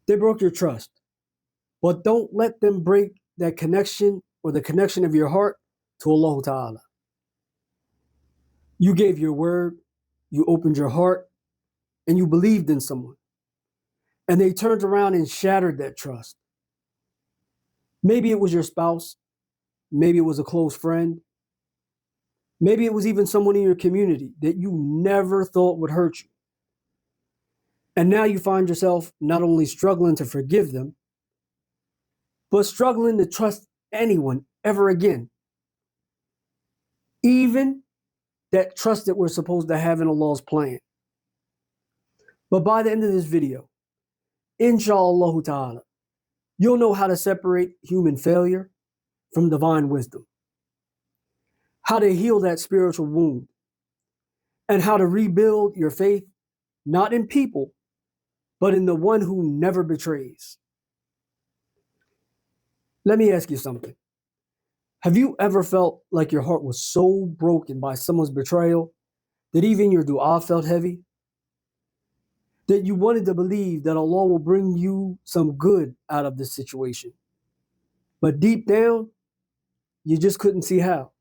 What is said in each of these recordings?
They broke your trust, but don't let them break that connection or the connection of your heart to Allah Ta'ala. You gave your word, you opened your heart, and you believed in someone. And they turned around and shattered that trust. Maybe it was your spouse, maybe it was a close friend, maybe it was even someone in your community that you never thought would hurt you. And now you find yourself not only struggling to forgive them, but struggling to trust anyone ever again. Even that trust that we're supposed to have in Allah's plan. But by the end of this video, inshallah ta'ala, you'll know how to separate human failure from divine wisdom, how to heal that spiritual wound, and how to rebuild your faith, not in people, but in the one who never betrays. Let me ask you something. Have you ever felt like your heart was so broken by someone's betrayal that even your dua felt heavy? That you wanted to believe that Allah will bring you some good out of this situation, but deep down, you just couldn't see how.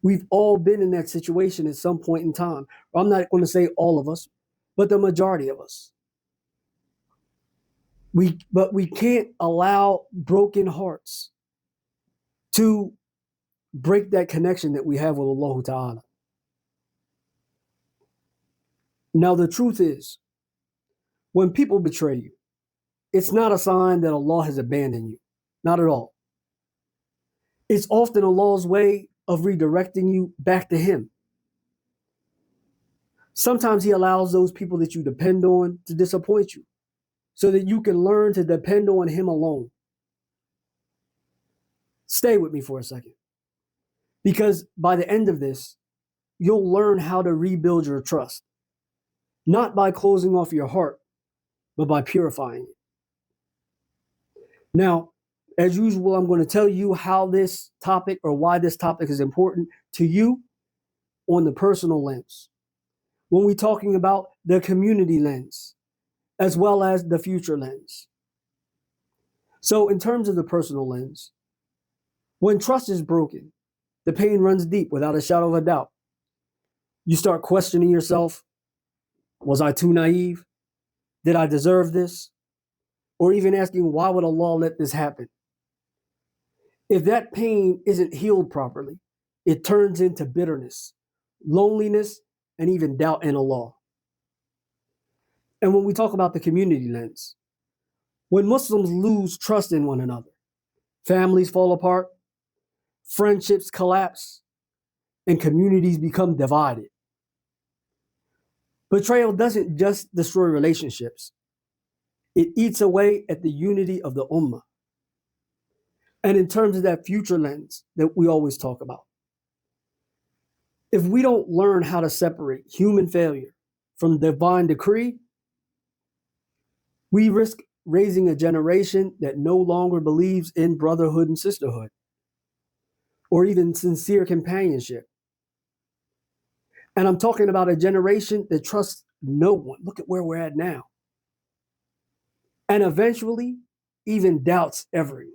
We've all been in that situation at some point in time. I'm not going to say all of us, but the majority of us. But we can't allow broken hearts to break that connection that we have with Allah Ta'ala. Now, the truth is, when people betray you, it's not a sign that Allah has abandoned you. Not at all. It's often Allah's way of redirecting you back to Him. Sometimes He allows those people that you depend on to disappoint you so that you can learn to depend on Him alone. Stay with me for a second, because by the end of this, you'll learn how to rebuild your trust, not by closing off your heart, but by purifying it. Now, as usual, I'm going to tell you how this topic or why this topic is important to you on the personal lens, when we're talking about the community lens, as well as the future lens. So in terms of the personal lens, when trust is broken, the pain runs deep without a shadow of a doubt. You start questioning yourself. Was I too naive? Did I deserve this? Or even asking, why would Allah let this happen? If that pain isn't healed properly, it turns into bitterness, loneliness, and even doubt in Allah. And when we talk about the community lens, when Muslims lose trust in one another, families fall apart, friendships collapse, and communities become divided. Betrayal doesn't just destroy relationships. It eats away at the unity of the Ummah. And in terms of that future lens that we always talk about, if we don't learn how to separate human failure from divine decree, we risk raising a generation that no longer believes in brotherhood and sisterhood, or even sincere companionship. And I'm talking about a generation that trusts no one. Look at where we're at now. And eventually, even doubts everyone.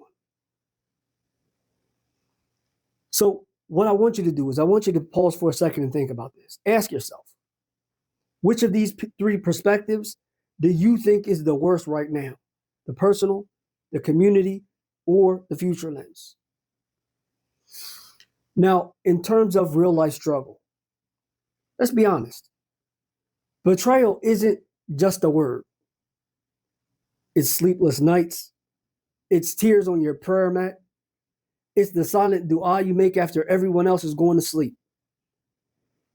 So what I want you to do is I want you to pause for a second and think about this. Ask yourself, which of these three perspectives do you think is the worst right now? The personal, the community, or the future lens? Now, in terms of real life struggle, let's be honest. Betrayal isn't just a word. It's sleepless nights. It's tears on your prayer mat. It's the silent dua you make after everyone else is going to sleep.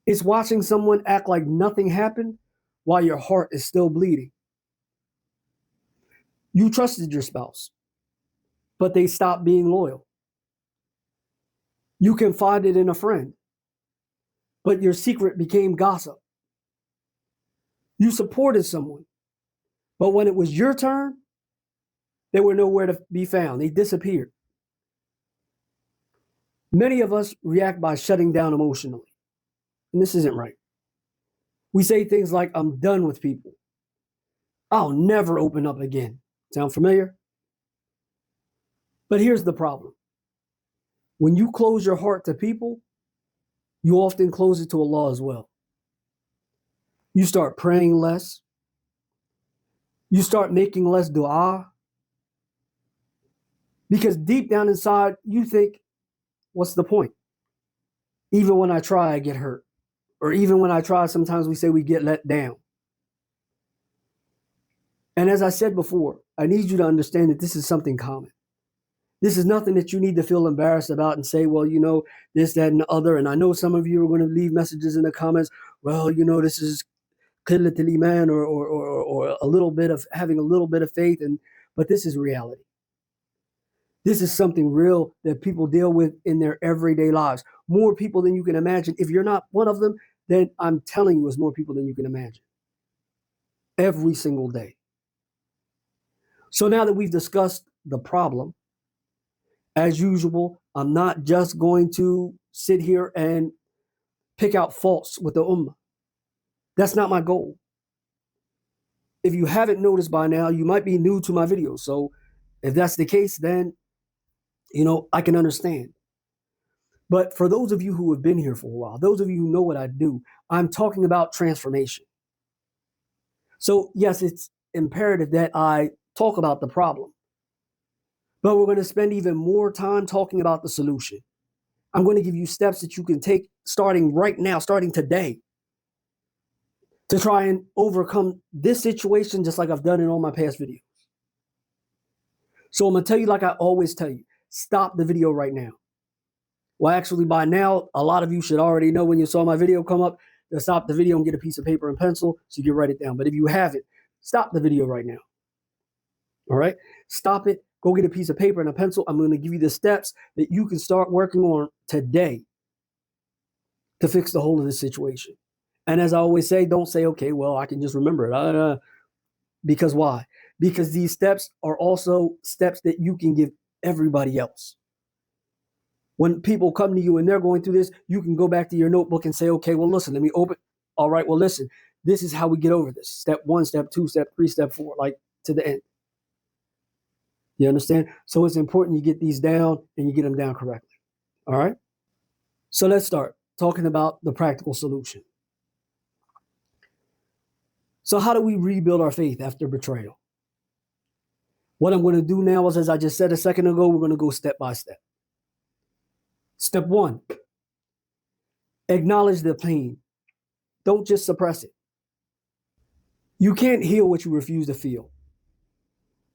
It's watching someone act like nothing happened while your heart is still bleeding. You trusted your spouse, but they stopped being loyal. You confided in a friend, but your secret became gossip. You supported someone, but when it was your turn, they were nowhere to be found. They disappeared. Many of us react by shutting down emotionally, and this isn't right. We say things like, I'm done with people. I'll never open up again. Sound familiar? But here's the problem. When you close your heart to people, you often close it to Allah as well. You start praying less. You start making less dua. Because deep down inside, you think, what's the point? Even when I try, I get hurt. Or even when I try, sometimes we say we get let down. And as I said before, I need you to understand that this is something common. This is nothing that you need to feel embarrassed about and say, well, you know, this, that, and the other. And I know some of you are going to leave messages in the comments. Well, you know, this is qillatul iman or a little bit of having a little bit of faith. But this is reality. This is something real that people deal with in their everyday lives. More people than you can imagine. If you're not one of them, then I'm telling you, it's more people than you can imagine. Every single day. So now that we've discussed the problem, as usual, I'm not just going to sit here and pick out faults with the Ummah. That's not my goal. If you haven't noticed by now, you might be new to my videos. So if that's the case, then, you know, I can understand. But for those of you who have been here for a while, those of you who know what I do, I'm talking about transformation. So yes, it's imperative that I talk about the problem. But we're going to spend even more time talking about the solution. I'm going to give you steps that you can take starting right now, starting today, to try and overcome this situation just like I've done in all my past videos. So I'm going to tell you like I always tell you, stop the video right now. Well, actually, by now, a lot of you should already know when you saw my video come up to stop the video and get a piece of paper and pencil so you can write it down. But if you haven't, stop the video right now. All right? Stop it. Go get a piece of paper and a pencil. I'm going to give you the steps that you can start working on today to fix the whole of this situation. And as I always say, don't say, okay, well, I can just remember it. Because why? Because these steps are also steps that you can give everybody else. When people come to you and they're going through this, you can go back to your notebook and say, okay, well, listen, let me open. All right, well, listen, this is how we get over this. Step 1, step 2, step 3, step 4, like to the end. You understand? So it's important you get these down and you get them down correctly. All right? So let's start talking about the practical solution. So how do we rebuild our faith after betrayal? What I'm going to do now is, as I just said a second ago, we're going to go step by step. Step 1, acknowledge the pain. Don't just suppress it. You can't heal what you refuse to feel.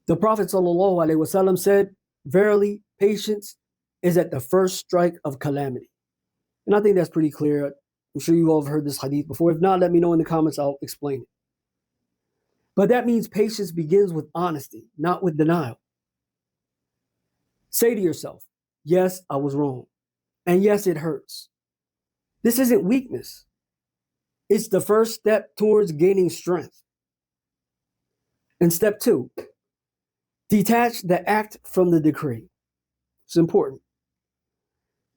The Prophet ﷺ said, verily, patience is at the first strike of calamity. And I think that's pretty clear. I'm sure you all have heard this hadith before. If not, let me know in the comments. I'll explain it. But that means patience begins with honesty, not with denial. Say to yourself, yes, I was wrong. And yes, it hurts. This isn't weakness. It's the first step towards gaining strength. And step 2, detach the act from the decree. It's important.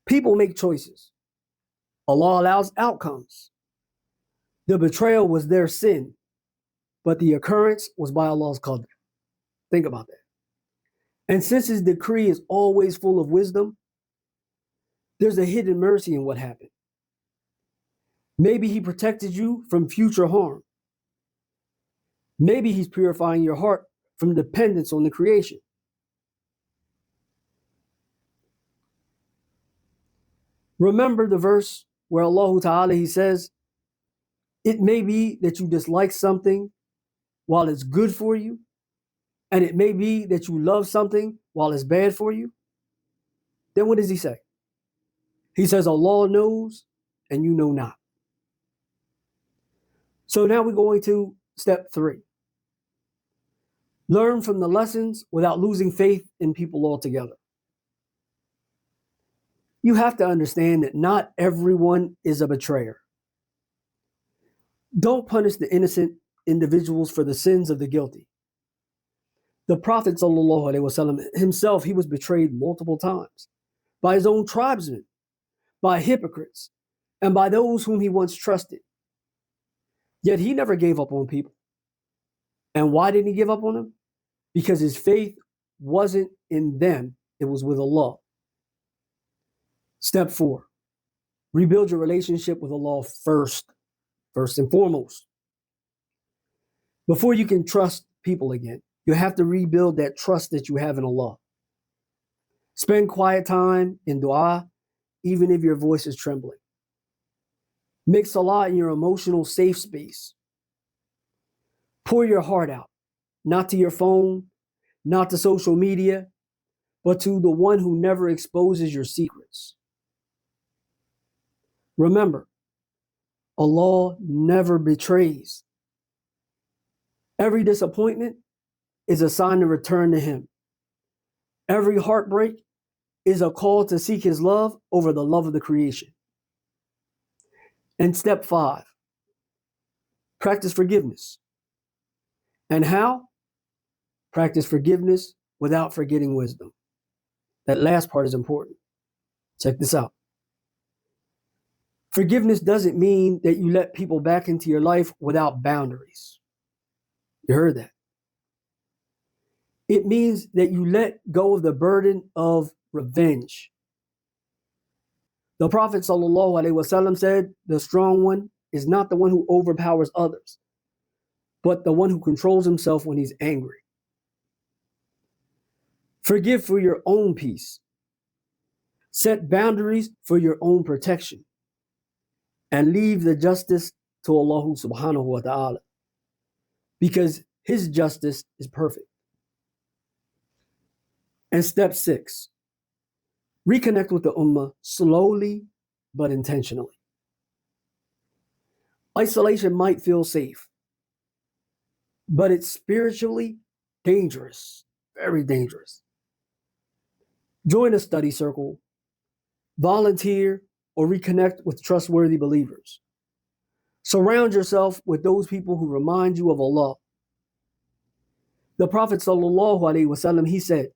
People make choices. Allah allows outcomes. The betrayal was their sin, but the occurrence was by Allah's qadr. Think about that. And since his decree is always full of wisdom, there's a hidden mercy in what happened. Maybe he protected you from future harm. Maybe he's purifying your heart from dependence on the creation. Remember the verse where Allah Ta'ala, he says, it may be that you dislike something while it's good for you, and it may be that you love something while it's bad for you. Then what does he say? He says, Allah knows and you know not. So now we're going to step 3. Learn from the lessons without losing faith in people altogether. You have to understand that not everyone is a betrayer. Don't punish the innocent individuals for the sins of the guilty. The Prophet ﷺ himself, he was betrayed multiple times by his own tribesmen, by hypocrites, and by those whom he once trusted. Yet he never gave up on people. And why didn't he give up on them? Because his faith wasn't in them, it was with Allah. Step 4, rebuild your relationship with Allah first and foremost. Before you can trust people again, you have to rebuild that trust that you have in Allah. Spend quiet time in dua, even if your voice is trembling. Make salah in your emotional safe space. Pour your heart out, not to your phone, not to social media, but to the one who never exposes your secrets. Remember, Allah never betrays. Every disappointment is a sign to return to Him. Every heartbreak is a call to seek His love over the love of the creation. And step 5, practice forgiveness. And how? Practice forgiveness without forgetting wisdom. That last part is important. Check this out. Forgiveness doesn't mean that you let people back into your life without boundaries. You heard that. It means that you let go of the burden of revenge. The Prophet ﷺ said, the strong one is not the one who overpowers others, but the one who controls himself when he's angry. Forgive for your own peace. Set boundaries for your own protection. And leave the justice to Allah subhanahu wa ta'ala, because His justice is perfect. And step 6, reconnect with the Ummah slowly but intentionally. Isolation might feel safe, but it's spiritually dangerous, very dangerous. Join a study circle, volunteer, or reconnect with trustworthy believers. Surround yourself with those people who remind you of Allah. The Prophet ﷺ, he said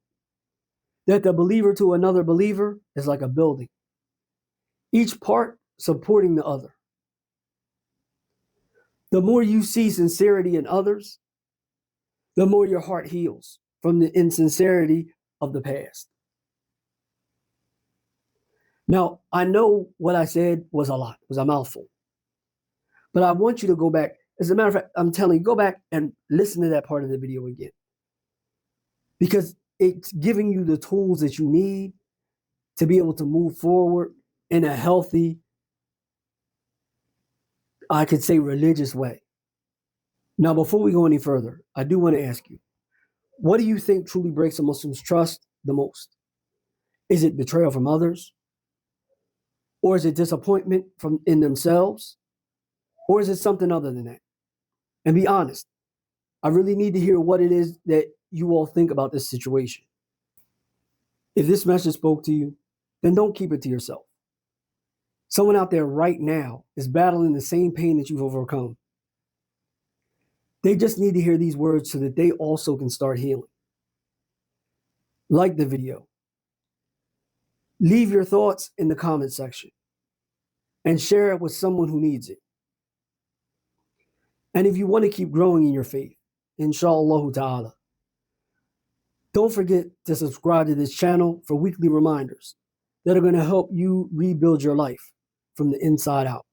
that the believer to another believer is like a building, each part supporting the other. The more you see sincerity in others, the more your heart heals from the insincerity of the past. Now, I know what I said was a lot, was a mouthful. But I want you to go back. As a matter of fact, I'm telling you, go back and listen to that part of the video again. Because it's giving you the tools that you need to be able to move forward in a healthy, I could say religious way. Now, before we go any further, I do want to ask you, what do you think truly breaks a Muslim's trust the most? Is it betrayal from others? Or is it disappointment in themselves? Or is it something other than that? And be honest. I really need to hear what it is that you all think about this situation. If this message spoke to you, then don't keep it to yourself. Someone out there right now is battling the same pain that you've overcome. They just need to hear these words so that they also can start healing. Like the video. Leave your thoughts in the comment section and share it with someone who needs it. And if you want to keep growing in your faith, inshallah ta'ala, don't forget to subscribe to this channel for weekly reminders that are going to help you rebuild your life from the inside out.